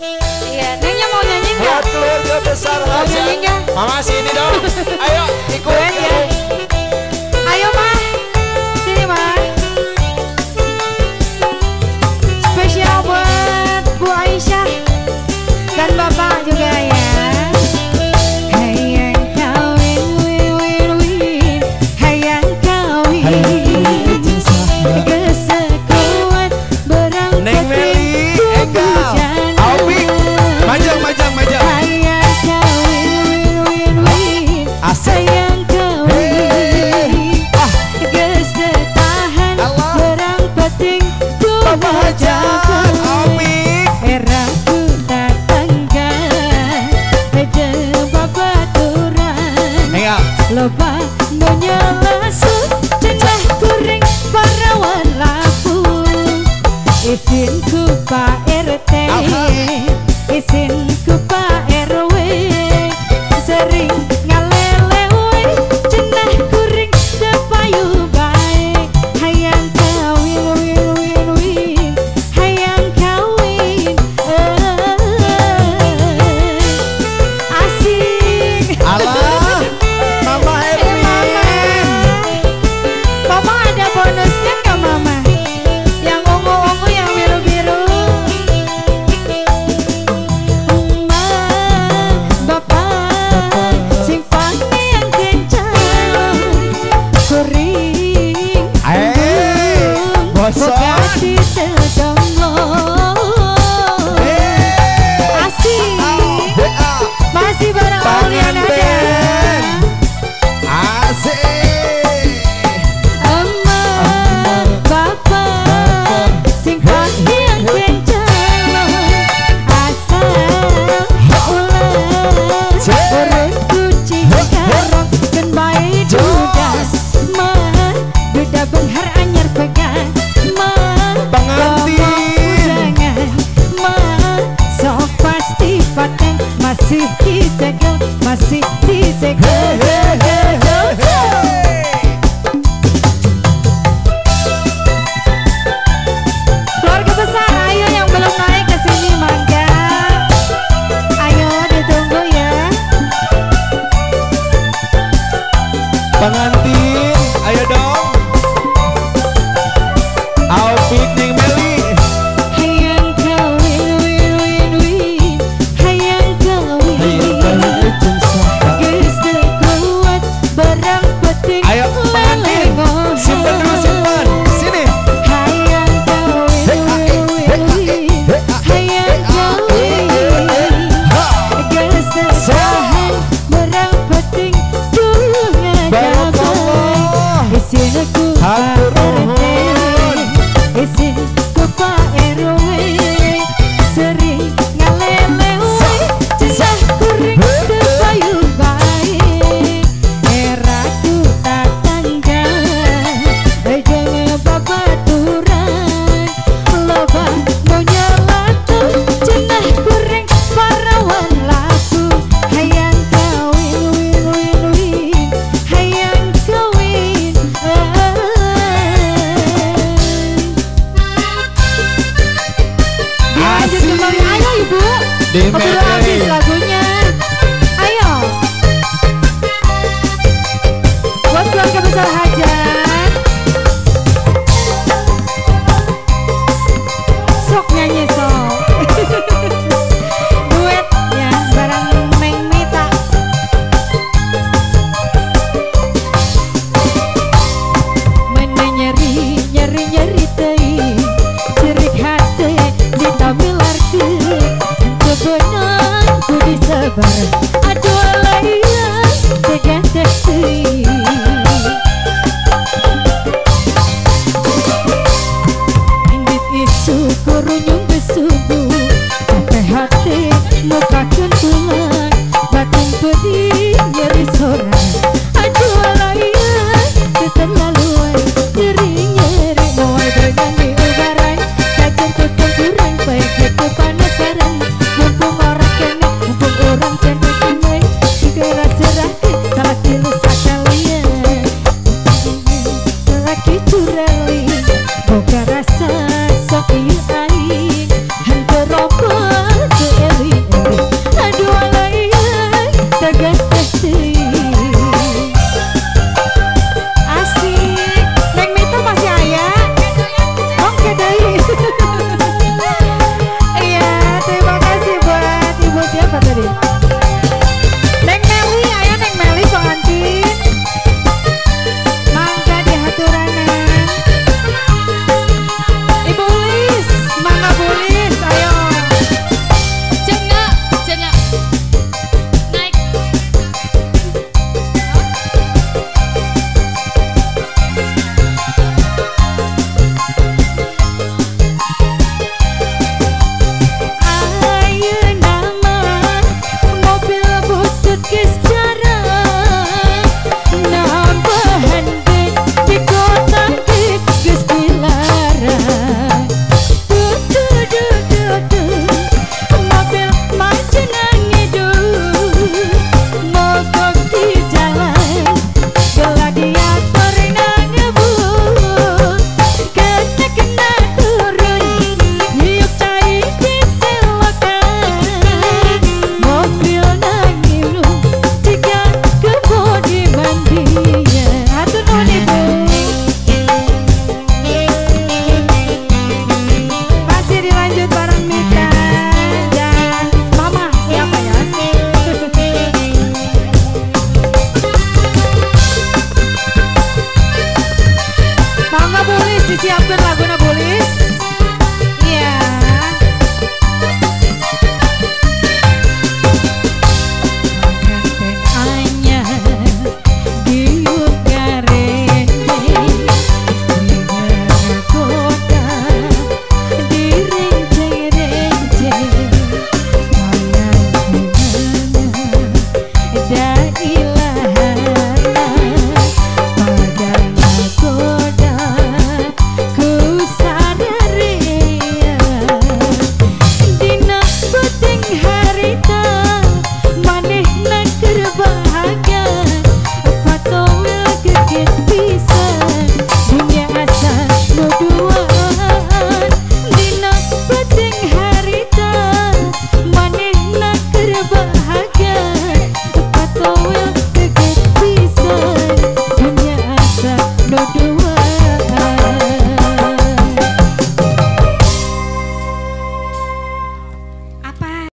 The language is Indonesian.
Iya, Nengnya mau nyanyi nggak? Buat keluarga besar Mau Raja. nyanyi nggak? Mama sini dong. Ayo ikut Keren ya. Ayo Ma, sini Ma. Spesial buat Bu Aisyah dan Bapak juga ya. Hayang kawin, win, win, hayang kawin. Kesekuat berang Neng Meli, Eka, Aupik, majang. Hayang kawin, win, win, Asik. hayang kawin. Geus teu tahan Allah. berang penting kumaha Majang, Aupik. era ku tatanggan jeung babaturan Enggak. loba nu nyelasut cenah kuring parawan lapung izin ku Pak RT izin ku Pak RW sering ngalelewe cenah kuring teu payu bae hayang kawin win win hayang kawin asik. Allah, Mama Erwin. Mama ada bonusnya nggak Mama? Yang ungu-ungu yang biru-biru. Mama, Bapak, simpan yang kencang. Kuring, Bosan. boga ditedonglo. Asik. Masih bareng Aulian ada. Asik. Emak, bapak, simpan yang kencang. Asal ulah urut kucing karong dan bayi duda. Mah, duda benghar anyar pegang. Mah, Pengantin. jangan. Mah, sok pasti paten masih disegel, masih disegel. Keluarga besar, ayo yang belum naik ke sini mangga. Ayo ditunggu ya. Pengantin, ayo dong. Aupik jeung Meli. Hayang kawin, win, win, win. Hayang kawin. Geus teu kuat barang penting Ayo pengantin, lelengoh. simpen dulu simpen. Sini. Hayang kawin, win, win. Hayang kawin. Geus teu tahan barang penting dulu ngajabay. Isin ku Hatur nuhun. izin ku Pak RW sering ngalelewe cenah kuring teu payu bae era ku tatanggan jeung babaturan loba nu nyelatun cenah kuring parawan laku hayang kawin win win win hayang kawin dilanjut kembali ayo Ibu Di udah habis lagunya ayo buat keluarga besar